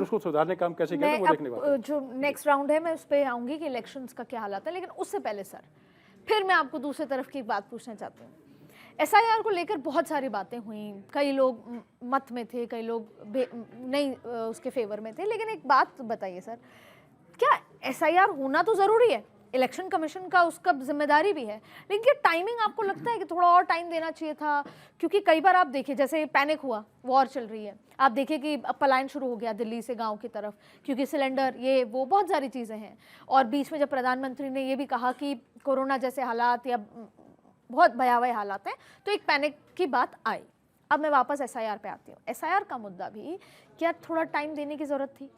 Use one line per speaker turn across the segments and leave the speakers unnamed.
उसको सुधारने का काम कैसे किया वो देखने वाला।
जो नेक्स्ट राउंड है मैं उस पर आऊंगी कि इलेक्शंस का क्या हालात है, लेकिन उससे पहले सर फिर मैं आपको दूसरी तरफ की एक बात पूछना चाहती हूँ। एसआईआर को लेकर बहुत सारी बातें हुई, कई लोग मत में थे, कई लोग नहीं उसके फेवर में थे, लेकिन एक बात बताइए सर, क्या एसआईआर होना तो ज़रूरी है, इलेक्शन कमीशन का उसका जिम्मेदारी भी है, लेकिन क्या टाइमिंग आपको लगता है कि थोड़ा और टाइम देना चाहिए था? क्योंकि कई बार आप देखिए जैसे पैनिक हुआ, वॉर चल रही है, आप देखिए कि पलायन शुरू हो गया दिल्ली से गांव की तरफ, क्योंकि सिलेंडर ये वो बहुत सारी चीज़ें हैं। और बीच में जब प्रधानमंत्री ने ये भी कहा कि कोरोना जैसे हालात या बहुत भयावह हालात हैं, तो एक पैनिक की बात आई। अब मैं वापस एसआईआर पे आती हूँ। एसआईआर का मुद्दा भी क्या थोड़ा टाइम देने की ज़रूरत थी?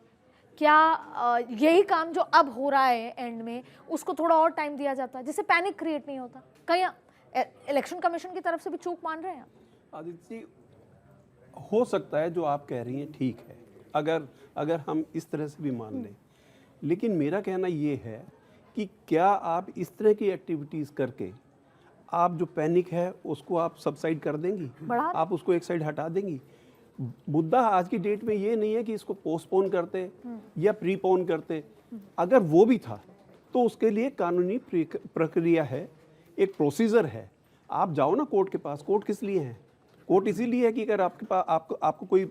क्या यही काम जो अब हो रहा है एंड में, उसको थोड़ा और टाइम दिया जाता जिससे पैनिक क्रिएट नहीं होता? कहीं इलेक्शन कमीशन की तरफ से भी चूक मान रहे हैं आप?
आदित्य जी, हो सकता है जो आप कह रही हैं ठीक है, अगर हम इस तरह से भी मान लें, लेकिन मेरा कहना ये है कि क्या आप इस तरह की एक्टिविटीज़ करके आप जो पैनिक है उसको आप सबसाइड कर देंगी, आप उसको एक साइड हटा देंगी? मुद्दा आज की डेट में ये नहीं है कि इसको पोस्टपोन करते या प्रीपोन करते। अगर वो भी था तो उसके लिए कानूनी प्रक्रिया है, एक प्रोसीजर है। आप जाओ ना कोर्ट के पास। कोर्ट किस लिए है? कोर्ट इसीलिए है कि अगर आपके पास आपको कोई,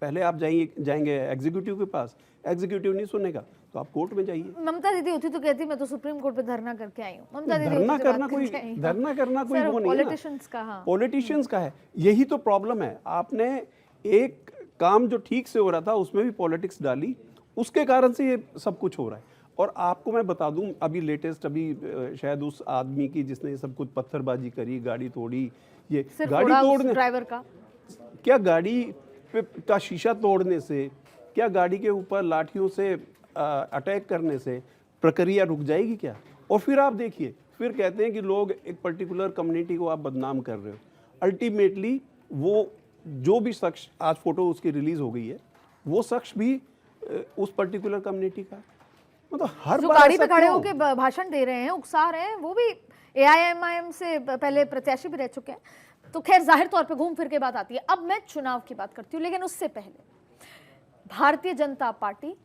पहले आप जाएंगे एग्जीक्यूटिव के पास, एग्जीक्यूटिव नहीं सुनेगा तो आप कोर्ट में जाइए।
ममता दीदी होती तो कहती मैं तो सुप्रीम कोर्ट पे धरना करके आई हूँ। ममता दीदी
धरना करना कोई वो नहीं है, पॉलिटिशियंस का है। यही तो प्रॉब्लम है। आपने एक काम जो ठीक से हो रहा था उसमें भी पॉलिटिक्स डाली, उसके कारण से ये सब कुछ हो रहा है। और आपको मैं बता दूं, अभी लेटेस्ट शायद उस आदमी की जिसने ये सब कुछ पत्थरबाजी करी, गाड़ी तोड़ी, ये गाड़ी तोड़ने,
ड्राइवर का
क्या गाड़ी का शीशा तोड़ने से, क्या गाड़ी के ऊपर लाठियों से अटैक करने से प्रक्रिया रुक जाएगी क्या? और फिर आप देखिए, फिर कहते हैं कि लोग एक पर्टिकुलर कम्युनिटी को आप बदनाम कर रहे हो। अल्टीमेटली वो जो भी शख्स, आज फोटो उसकी रिलीज हो गई है, वो शख्स भी उस पर्टिकुलर कम्युनिटी का, मतलब हर बार
गाड़ी पे खड़े होकर भाषण दे रहे हैं, उकसा रहे हैं, वो भी एआईएमआईएम से पहले प्रत्याशी भी रह चुके हैं। तो खैर जाहिर तौर पे घूम फिर के बात आती है। अब मैं चुनाव की बात करती हूँ, लेकिन उससे पहले भारतीय जनता पार्टी,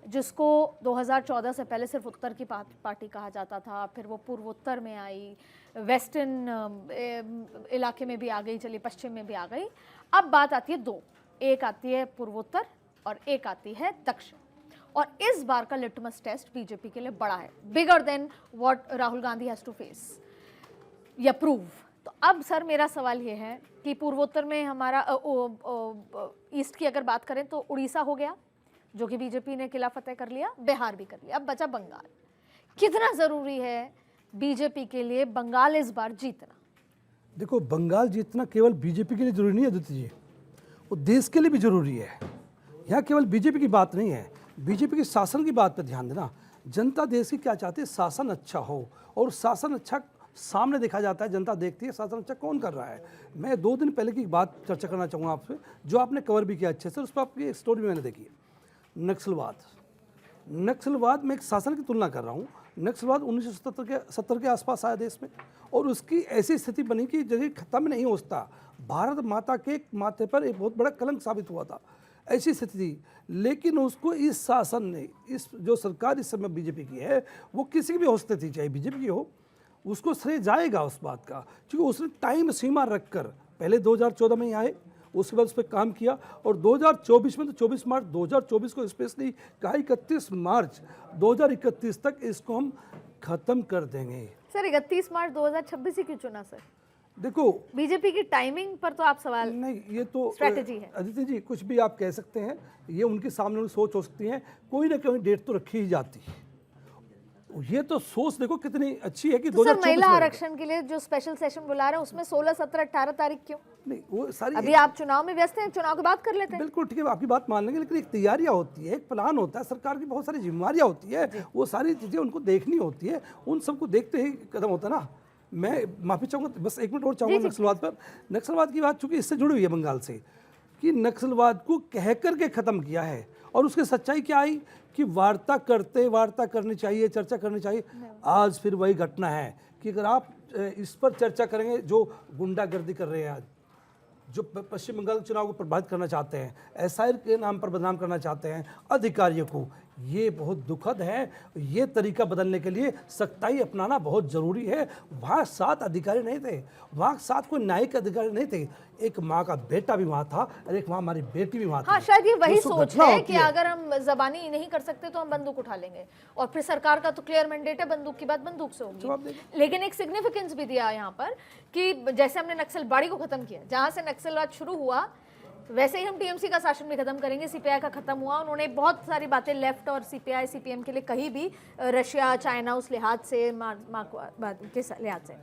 जिसको 2014 से पहले सिर्फ उत्तर की पार्टी कहा जाता था, फिर वो पूर्वोत्तर में आई, वेस्टर्न इलाके में भी आ गई, चलिए पश्चिम में भी आ गई। अब बात आती है दो, एक आती है पूर्वोत्तर और एक आती है दक्षिण। और इस बार का लिटमस टेस्ट बीजेपी के लिए बड़ा है, bigger than what Rahul Gandhi has to face या प्रूव। तो अब सर मेरा सवाल ये है कि पूर्वोत्तर में हमारा ईस्ट की अगर बात करें तो उड़ीसा हो गया, जो कि बीजेपी ने किला फतेह कर लिया, बिहार भी कर लिया, अब बचा बंगाल। कितना ज़रूरी है बीजेपी के लिए बंगाल इस बार जीतना?
देखो, बंगाल जीतना केवल बीजेपी के लिए जरूरी नहीं है आदित्य जी, वो देश के लिए भी जरूरी है। यहाँ केवल बीजेपी की बात नहीं है, बीजेपी के शासन की बात पर ध्यान देना। जनता देश की क्या चाहती है? शासन अच्छा हो, और शासन अच्छा सामने देखा जाता है, जनता देखती है शासन अच्छा कौन कर रहा है। मैं 2 दिन पहले की बात चर्चा करना चाहूँगा आपसे, जो आपने कवर भी किया अच्छे से, उस पर आपकी एक स्टोरी भी मैंने देखी है। नक्सलवाद में एक शासन की तुलना कर रहा हूँ। नक्सलवाद 1970 के आसपास आया देश में, और उसकी ऐसी स्थिति बनी कि जगह खत्म नहीं हो सकता, भारत माता के माथे पर एक बहुत बड़ा कलंक साबित हुआ था, ऐसी स्थिति थी। लेकिन उसको इस शासन ने, इस जो सरकार इस समय बीजेपी की है, वो किसी की भी हो सकती थी, चाहे बीजेपी की हो, उसको श्रेय जाएगा उस बात का, क्योंकि उसने टाइम सीमा रखकर पहले 2014 में ही आए, उसके बाद उस पर काम किया, और 2024 में तो 24 मार्च 2024 को स्पेशली कहा 31 मार्च 2031 तक इसको हम खत्म कर देंगे।
सर 31 मार्च 2026 ही क्यों चुना सर?
देखो,
बीजेपी की टाइमिंग पर तो आप सवाल
नहीं, ये तो
स्ट्रेटेजी है।
आदित्य जी, कुछ भी आप कह सकते हैं, ये उनके सामने सोच हो सकती है, कोई ना कोई डेट तो रखी ही जाती है। ये तो सोच देखो कितनी अच्छी है कि
तो सर महिला आरक्षण के लिए जो स्पेशल सेशन बुला रहे हैं उसमें 16, 17, 18 तारीख क्यों?
नहीं, वो सारी
अभी आप चुनाव में व्यस्त हैं, चुनाव की बात कर लेते हैं।
बिल्कुल ठीक है, आपकी बात मान लेंगे, लेकिन एक तैयारियां होती है, एक प्लान होता है, सरकार की बहुत सारी जिम्मेवारियां होती है, वो सारी चीजें उनको देखनी होती है, उन सबको देखते ही कदम होता है ना। मैं माफी चाहूंगा, बस 1 मिनट और चाहूंगा नक्सलवाद पर। नक्सलवाद की बात चूंकि इससे जुड़ी हुई है बंगाल से, कि नक्सलवाद को कह करके खत्म किया है, और उसकी सच्चाई क्या आई कि वार्ता करनी चाहिए, चर्चा करनी चाहिए। आज फिर वही घटना है कि अगर आप इस पर चर्चा करेंगे, जो गुंडागर्दी कर रहे हैं आज, जो पश्चिम बंगाल के चुनाव को प्रभावित करना चाहते हैं, एसआईआर के नाम पर बदनाम करना चाहते हैं अधिकारियों को, ये बहुत दुखद है। ये तरीका बदलने के लिए सख्ताई अपनाना बहुत ज़रूरी है। वहाँ 7 अधिकारी नहीं थे, वहाँ 7 कोई न्यायिक अधिकारी नहीं थे, एक माँ का बेटा भी वहाँ था और एक वहाँ हमारी बेटी भी वहाँ थी।
हाँ, शायद ये वही
जो
सोच
घटना
है
होती
कि अगर हम जबानी नहीं कर सकते तो हम बंदूक उठा लेंगे, और फिर सरकार का तो क्लियर मैंडेट है, बंदूक की बात बंदूक से होगी। लेकिन एक सिग्निफिकेंस भी दिया यहाँ पर कि जैसे हमने नक्सलबाड़ी को खत्म किया, जहाँ से नक्सलवाद शुरू हुआ वैसे ही हम टीएमसी का शासन भी खत्म करेंगे। सीपीआई का खत्म हुआ, उन्होंने बहुत सारी बातें लेफ्ट और सीपीआई सीपीएम के लिए कही भी, रशिया चाइना उस लिहाज से, मार्क्सवाद के लिहाज से।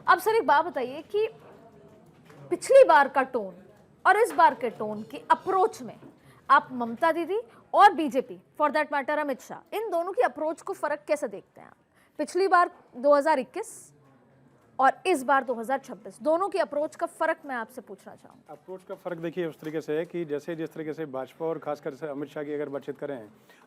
अब सर एक बात बताइए कि पिछली बार का टोन और इस बार के टोन की अप्रोच में आप ममता दीदी और BJP for that matter Amit Shah, इन दोनों की अप्रोच को फर्क कैसे देखते हैं आप? पिछली बार 2021 और इस बार 2026, दोनों की अप्रोच का फर्क मैं आपसे पूछना चाहूँगा।
अप्रोच का फर्क देखिए उस तरीके से है कि जैसे जिस तरीके से भाजपा और खासकर से अमित शाह की अगर बातचीत करें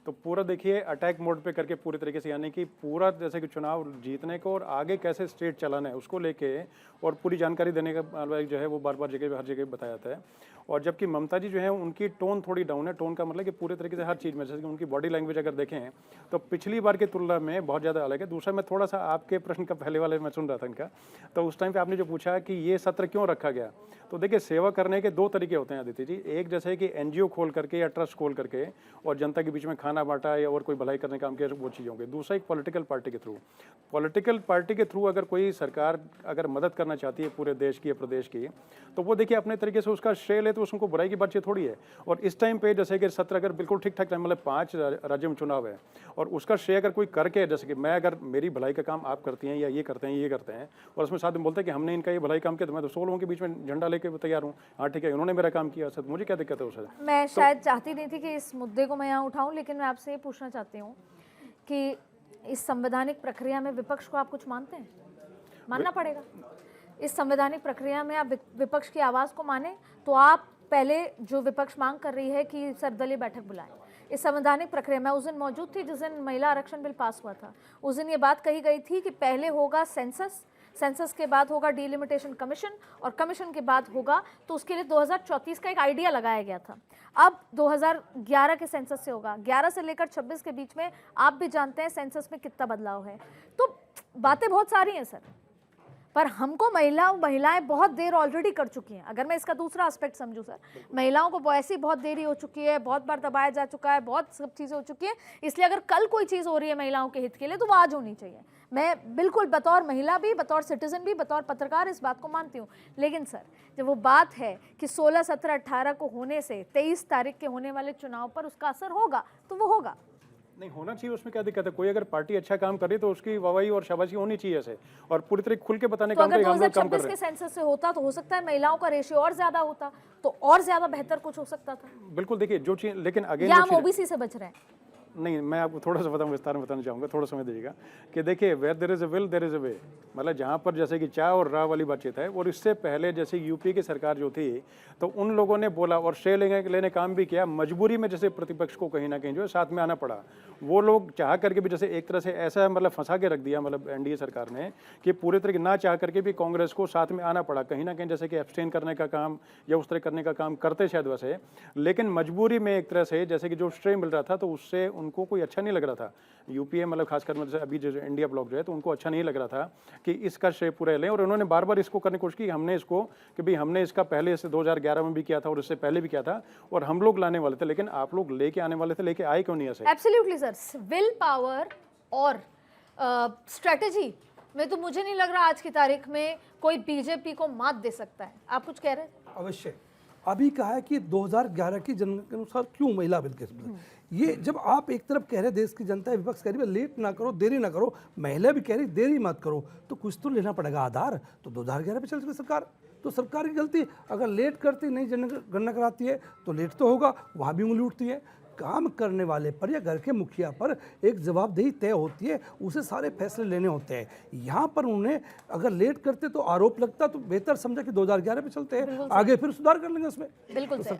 तो पूरा देखिए अटैक मोड पे करके पूरी तरीके से, यानी कि पूरा जैसे कि चुनाव जीतने को और आगे कैसे स्टेट चलाना है उसको लेके और पूरी जानकारी देने का जो है वो बार बार हर जगह बताया जाता है। और जबकि ममता जी जो है उनकी टोन थोड़ी डाउन है। टोन का मतलब कि पूरे तरीके से हर चीज़ में, जैसे कि उनकी बॉडी लैंग्वेज अगर देखें तो पिछली बार की तुलना में बहुत ज़्यादा अलग है। दूसरा, मैं थोड़ा सा आपके प्रश्न का पहले वाले मैं सुन रहा था इनका, तो उस टाइम पे आपने जो पूछा कि ये सत्र क्यों रखा गया, तो देखिए सेवा करने के 2 तरीके होते हैं आदित्य जी। एक जैसे कि एनजीओ खोल करके या ट्रस्ट खोल करके और जनता के बीच में खाना बांटा या और कोई भलाई करने का काम किया, वो चीज़ होंगे। दूसरा एक पॉलिटिकल पार्टी के थ्रू, पॉलिटिकल पार्टी के थ्रू अगर कोई सरकार अगर मदद करना चाहती है पूरे देश की या प्रदेश की, तो वो देखिए अपने तरीके से उसका श्रेय ले, तो उसको बुराई की बातचीत थोड़ी है। और इस टाइम पे जैसे कि सत्र अगर बिल्कुल ठीक ठाक, मतलब 5 राज्यों में चुनाव है और उसका श्रेय अगर कोई करके, जैसे कि मैं अगर मेरी भलाई का काम आप करती हैं या ये करते हैं ये करते हैं और उसमें साथ में बोलते हैं कि हमने इनका ये भलाई काम किया, तो मैं तो 100 लोगों के बीच में झंडा लेके तैयार हूँ, हाँ ठीक है उन्होंने मेरा काम किया, सर मुझे क्या दिक्कत है उससे।
मैं शायद चाहती नहीं थी कि इस मुद्दे को मैं यहाँ उठाऊं, लेकिन मैं आपसे ये पूछना चाहती हूँ कि इस संवैधानिक प्रक्रिया में विपक्ष को आप कुछ मानते हैं? मानना पड़ेगा। इस संवैधानिक प्रक्रिया में आप विपक्ष की आवाज़ को माने तो आप पहले जो विपक्ष मांग कर रही है कि सर्वदलीय बैठक बुलाएं, इस संवैधानिक प्रक्रिया में उस दिन मौजूद थी जिस दिन महिला आरक्षण बिल पास हुआ था। उस दिन ये बात कही गई थी कि पहले होगा सेंसस, सेंसस के बाद होगा डिलिमिटेशन कमीशन और कमीशन के बाद होगा, तो उसके लिए 2034 का एक आइडिया लगाया गया था। अब 2011 के सेंसस से होगा, 11 से लेकर 26 के बीच में आप भी जानते हैं सेंसस में कितना बदलाव है। तो बातें बहुत सारी हैं सर, पर हमको महिलाएं बहुत देर ऑलरेडी कर चुकी हैं। अगर मैं इसका दूसरा एस्पेक्ट समझूं सर, महिलाओं को ऐसी बहुत देरी हो चुकी है, बहुत बार दबाया जा चुका है, बहुत सब चीज़ें हो चुकी हैं। इसलिए अगर कल कोई चीज़ हो रही है महिलाओं के हित के लिए तो वो आज होनी चाहिए। मैं बिल्कुल बतौर महिला भी, बतौर सिटीजन भी, बतौर पत्रकार इस बात को मानती हूँ। लेकिन सर जब वो बात है कि 16, 17, 18 को होने से 23 तारीख के होने वाले चुनाव पर उसका असर होगा, तो वो होगा।
नहीं होना चाहिए, उसमें क्या दिक्कत है? कोई अगर पार्टी अच्छा काम कर रही तो उसकी वाहवाही और शाबाशी होनी चाहिए ऐसे, और पूरी तरह खुल के बताने
तो
का
अगर
हम लोग काम कर
2026
रहे
के
हैं।
सेंसस से होता तो हो सकता है महिलाओं का रेशियो और ज्यादा होता, तो और ज्यादा बेहतर कुछ हो सकता था।
बिल्कुल देखिए जो चीज, लेकिन अगेन
या हम ओबीसी से बच रहे हैं।
नहीं, मैं आपको थोड़ा सा विस्तार में बताना चाहूँगा, थोड़ा समय दीजिएगा कि देखिए where there is a will there is a way, मतलब जहाँ पर जैसे कि चा और राह वाली बातचीत है। और इससे पहले जैसे यूपी की सरकार जो थी तो उन लोगों ने बोला और श्रेय लेने काम भी किया, मजबूरी में जैसे प्रतिपक्ष को कहीं ना कहीं जो है साथ में आना पड़ा। वो लोग चाह करके भी जैसे एक तरह से ऐसा मतलब फंसा के रख दिया मतलब एनडीए सरकार ने कि पूरे तरह ना चाह करके भी कांग्रेस को साथ में आना पड़ा कहीं ना कहीं, जैसे कि एब्सटेन करने का काम या उस तरह करने का काम करते शायद वैसे, लेकिन मजबूरी में एक तरह से जैसे कि जो श्रेय मिल रहा था तो उससे उनको कोई अच्छा नहीं लग रहा था। यूपीए मतलब खासकर मतलब अभी जो इंडिया ब्लॉक जो है तो उनको अच्छा नहीं लग रहा था कि इसका श्रेय पूरा लें, और उन्होंने बार बार इसको करने की कोशिश की। हमने इसको कि भाई हमने इसका पहले से 2011 में भी किया था और इससे पहले भी किया था और हम लोग लाने वाले थे, लेकिन आप लोग लेके आने वाले थे, लेके आए क्यों नहीं ऐसे?
एब्सोल्युटली सर, विल पावर और स्ट्रेटेजी में तो मुझे नहीं लग रहा आज की तारीख में कोई बीजेपी को मात दे सकता है। आप कुछ कह रहे हैं?
अवश्य। अभी कहा है कि 2011 की जनगणना के अनुसार क्यों महिला बिल के, ये जब आप एक तरफ कह रहे देश की जनता है, विपक्ष कह रही है लेट ना करो, देरी ना करो, महिला भी कह रही देरी मत करो, तो कुछ तो लेना पड़ेगा आधार। तो 2011 पे चल चुकी सरकार, तो सरकार की गलती। अगर लेट करती नहीं जनगणना कराती है तो लेट तो होगा, वहाँ भी उंगली उठती है। काम करने वाले पर या घर के मुखिया पर एक जवाबदेही तय होती है, उसे सारे फैसले लेने होते हैं। यहाँ पर उन्हें अगर लेट करते तो आरोप लगता, तो बेहतर समझा कि 2011 पे चलते हैं, आगे फिर सुधार कर लेंगे उसमें।
बिल्कुल सही।